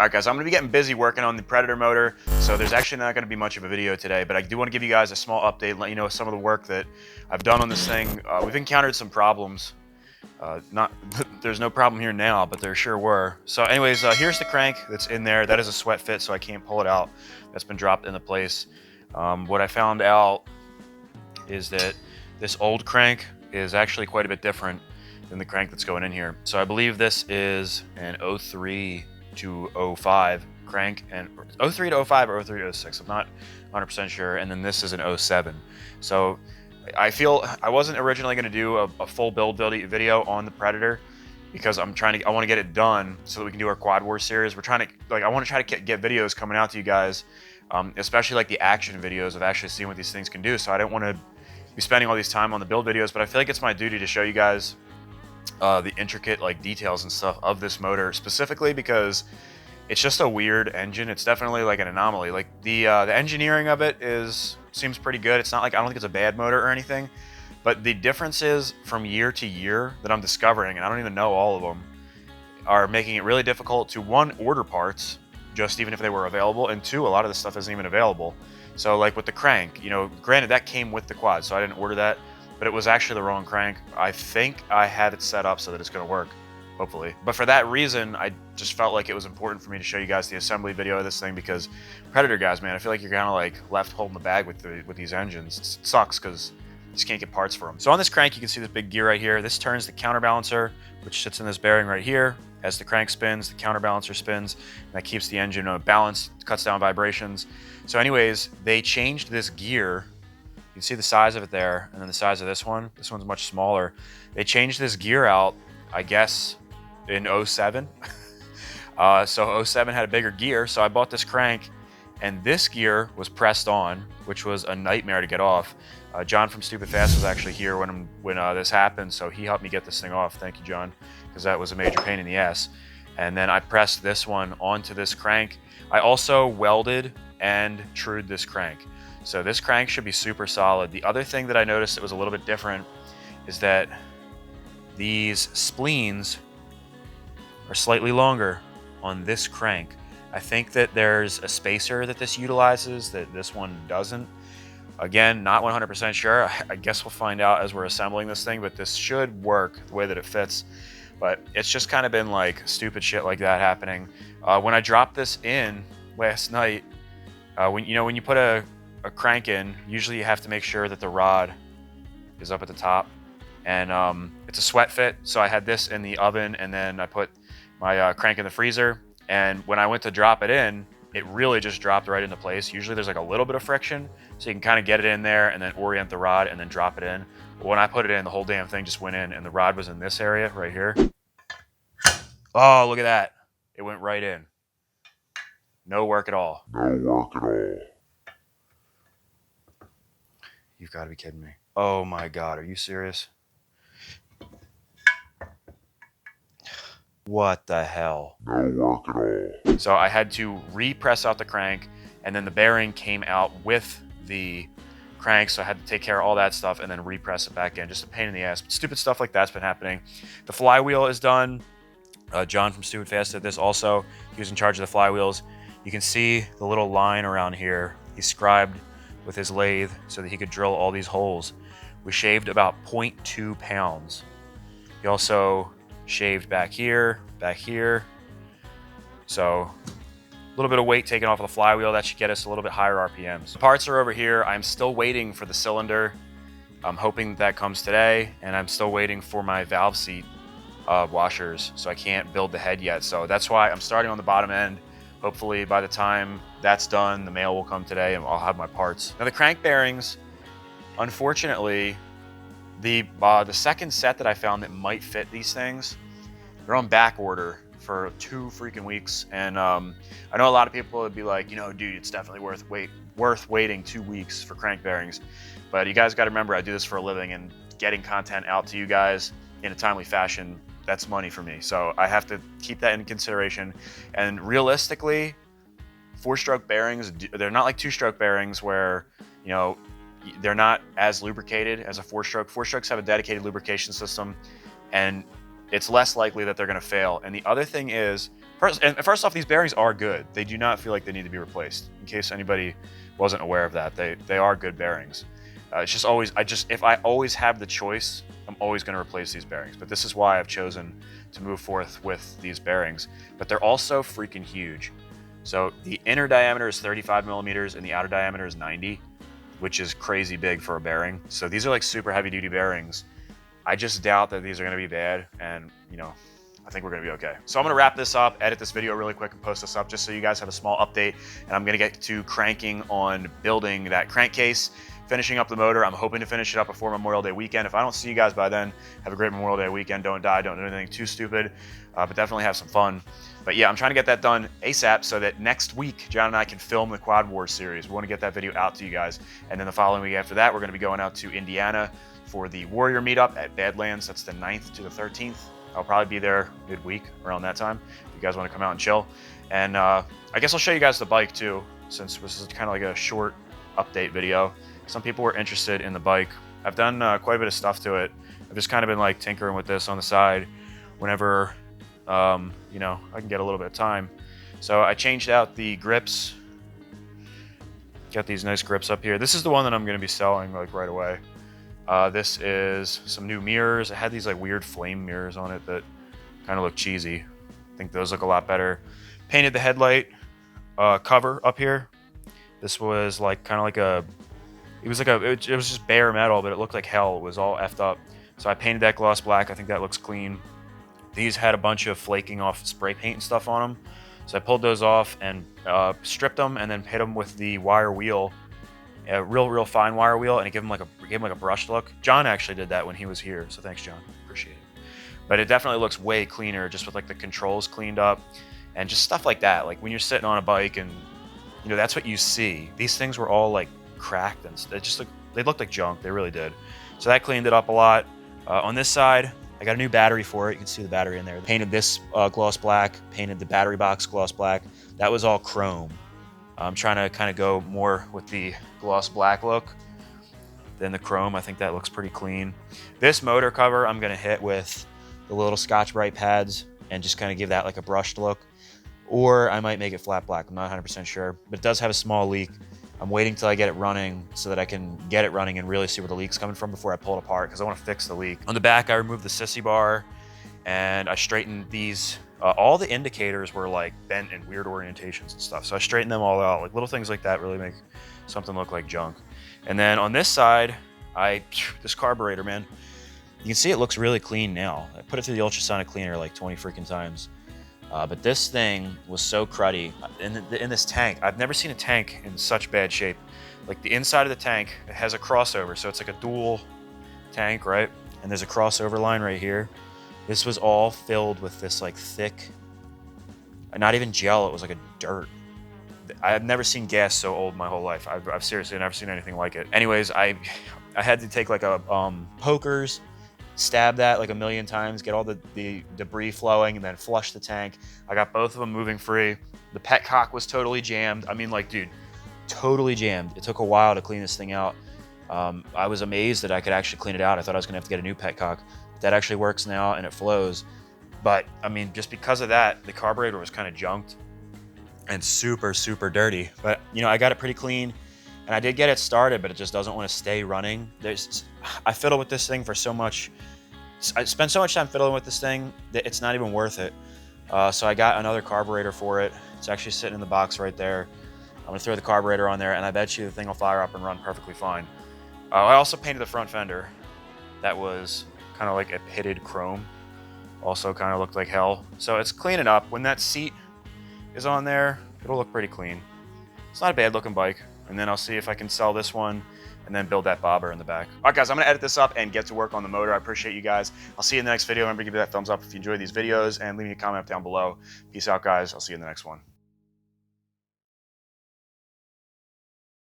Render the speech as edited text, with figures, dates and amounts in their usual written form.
All right, guys, I'm going to be getting busy working on the Predator motor, so there's actually not going to be much of a video today, but I do want to give you guys a small update, let you know some of the work that I've done on this thing. We've encountered some problems. There's no problem here now, but there sure were. So anyways, here's the crank that's in there. That is a sweat fit, so I can't pull it out. That's been dropped into place. What I found out is that this old crank is actually quite a bit different than the crank that's going in here. So I believe this is an 03 to 05 crank, and 03 to 05 or 03 to 06, I'm not 100% sure, and then this is an 07. So I feel I wasn't originally going to do a full build video on the Predator because I want to get it done so that we can do our Quad Wars series. I want to try to get videos coming out to you guys, especially like the action videos of actually seeing what these things can do. So I don't want to be spending all these time on the build videos, but I feel like it's my duty to show you guys the intricate details and stuff of this motor, specifically because it's just a weird engine. It's definitely like an anomaly. Like the engineering of it seems pretty good. It's not like, I don't think it's a bad motor or anything, but the differences from year to year that I'm discovering, and I don't even know all of them, are making it really difficult to, one, order parts, just even if they were available, and two, a lot of this stuff isn't even available. So like with the crank, granted that came with the quad, so I didn't order that, but it was actually the wrong crank. I think I had it set up so that it's going to work, hopefully. But for that reason, I just felt like it was important for me to show you guys the assembly video of this thing, because Predator guys, man, I feel like you're kind of like left holding the bag with these engines. It sucks because you just can't get parts for them. So on this crank, you can see this big gear right here. This turns the counterbalancer, which sits in this bearing right here. As the crank spins, the counterbalancer spins, and that keeps the engine balanced, cuts down vibrations. So anyways, they changed this gear. You can see the size of it there, and then the size of this one. This one's much smaller. They changed this gear out, I guess, in 07. So 07 had a bigger gear, so I bought this crank, and this gear was pressed on, which was a nightmare to get off. John from Stupid Fast was actually here when this happened, so he helped me get this thing off. Thank you, John, because that was a major pain in the ass. And then I pressed this one onto this crank. I also welded and trued this crank. So this crank should be super solid. The other thing that I noticed that was a little bit different is that these spleens are slightly longer on this crank. I think that there's a spacer that this utilizes that this one doesn't. Again, not 100% sure. I guess we'll find out as we're assembling this thing, but this should work the way that it fits. But it's just kind of been like stupid shit like that happening. When I dropped this in last night, when you put a crank in, usually you have to make sure that the rod is up at the top, and it's a sweat fit, so I had this in the oven, and then I put my crank in the freezer, and when I went to drop it in, it really just dropped right into place. Usually there's like a little bit of friction, so you can kind of get it in there and then orient the rod and then drop it in. But when I put it in, the whole damn thing just went in, and the rod was in this area right here. Oh, look at that. It went right in. No work at all. No work at all. You've got to be kidding me. Oh my God, are you serious? What the hell? No work at all. So I had to re-press out the crank, and then the bearing came out with the crank, so I had to take care of all that stuff and then re-press it back in. Just a pain in the ass. But stupid stuff like that's been happening. The flywheel is done. John from Stupid Fast did this also. He was in charge of the flywheels. You can see the little line around here. He scribed with his lathe so that he could drill all these holes. We shaved about 0.2 pounds. He also shaved back here. So a little bit of weight taken off of the flywheel. That should get us a little bit higher RPMs. The parts are over here. I'm still waiting for the cylinder. I'm hoping that comes today, and I'm still waiting for my valve seat washers, so I can't build the head yet. So that's why I'm starting on the bottom end. Hopefully by the time that's done, the mail will come today and I'll have my parts. Now the crank bearings, unfortunately, the second set that I found that might fit these things, they're on back order for 2 freaking weeks. And I know a lot of people would be like, dude, it's definitely worth waiting 2 weeks for crank bearings. But you guys got to remember, I do this for a living, and getting content out to you guys in a timely fashion, that's money for me. So I have to keep that in consideration. And realistically, 4-stroke bearings, they're not like 2-stroke bearings where, they're not as lubricated as a 4-stroke. 4-strokes have a dedicated lubrication system, and it's less likely that they're going to fail. And the other thing is, First off, these bearings are good. They do not feel like they need to be replaced. In case anybody wasn't aware of that, they are good bearings. It's just always, if I always have the choice, I'm always going to replace these bearings. But this is why I've chosen to move forth with these bearings. But they're also freaking huge. So the inner diameter is 35 millimeters and the outer diameter is 90, which is crazy big for a bearing. So these are like super heavy duty bearings. I just doubt that these are going to be bad, and you know, I think we're going to be okay. So I'm going to wrap this up, edit this video really quick, and post this up just so you guys have a small update. And I'm going to get to cranking on building that crankcase, finishing up the motor. I'm hoping to finish it up before Memorial Day weekend. If I don't see you guys by then, have a great Memorial Day weekend. Don't die, don't do anything too stupid, but definitely have some fun. But yeah, I'm trying to get that done ASAP so that next week, John and I can film the Quad Wars series. We want to get that video out to you guys. And then the following week after that, we're going to be going out to Indiana for the Warrior meetup at Badlands. That's the 9th to the 13th. I'll probably be there midweek around that time if you guys want to come out and chill. And I guess I'll show you guys the bike too, since this is kind of like a short update video. Some people were interested in the bike. I've done quite a bit of stuff to it. I've just kind of been like tinkering with this on the side whenever, you know, I can get a little bit of time. So I changed out the grips. Got these nice grips up here. This is the one that I'm going to be selling like right away. This is some new mirrors. I had these like weird flame mirrors on it that kind of look cheesy. I think those look a lot better. Painted the headlight cover up here. This was like kind of like a, it was just bare metal, but it looked like hell. It was all effed up. So I painted that gloss black. I think that looks clean. These had a bunch of flaking off spray paint and stuff on them. So I pulled those off and stripped them and then hit them with the wire wheel, a real fine wire wheel, and it gave them like a brushed look. John actually did that when he was here, so thanks, John. Appreciate it. But it definitely looks way cleaner, just with like the controls cleaned up and just stuff like that. Like when you're sitting on a bike and you know that's what you see. These things were all like cracked and they looked like junk. They really did. So that cleaned it up a lot. On this side, I got a new battery for it. You can see the battery in there. Painted this gloss black, painted the battery box gloss black. That was all chrome. I'm trying to kind of go more with the gloss black look than the chrome. I think that looks pretty clean. This motor cover I'm gonna hit with the little Scotch-Brite pads and just kind of give that like a brushed look. Or I might make it flat black. I'm not 100% sure, but it does have a small leak. I'm waiting till I get it running so that I can get it running and really see where the leak's coming from before I pull it apart because I want to fix the leak. On the back, I removed the sissy bar and I straightened these. All the indicators were like bent in weird orientations and stuff. So I straightened them all out. Like little things like that really make something look like junk. And then on this side, this carburetor, man, you can see it looks really clean now. I put it through the ultrasonic cleaner like 20 freaking times. But this thing was so cruddy in this tank. I've never seen a tank in such bad shape. Like the inside of the tank, it has a crossover. So it's like a dual tank, right? And there's a crossover line right here. This was all filled with this like thick, not even gel, it was like a dirt. I've never seen gas so old my whole life. I've seriously never seen anything like it. Anyways, I had to take like a pokers, stab that like a million times, get all the debris flowing, and then flush the tank. I got both of them moving free. The petcock was totally jammed. I mean, like, dude, totally jammed. It took a while to clean this thing out. I was amazed that I could actually clean it out. I thought I was gonna have to get a new petcock. That actually works now and it flows. But I mean, just because of that, the carburetor was kind of junked and super dirty. But you know, I got it pretty clean and I did get it started, but it just doesn't want to stay running. I fiddle with this thing for so much. I spent so much time fiddling with this thing that it's not even worth it. So I got another carburetor for it. It's actually sitting in the box right there. I'm gonna throw the carburetor on there and I bet you the thing will fire up and run perfectly fine. I also painted the front fender. That was kind of like a pitted chrome. Also kind of looked like hell. So it's cleaning up. When that seat is on there, it'll look pretty clean. It's not a bad looking bike. And then I'll see if I can sell this one and then build that bobber in the back. All right, guys, I'm gonna edit this up and get to work on the motor. I appreciate you guys. I'll see you in the next video. Remember to give me that thumbs up if you enjoy these videos and leave me a comment down below. Peace out, guys. I'll see you in the next one.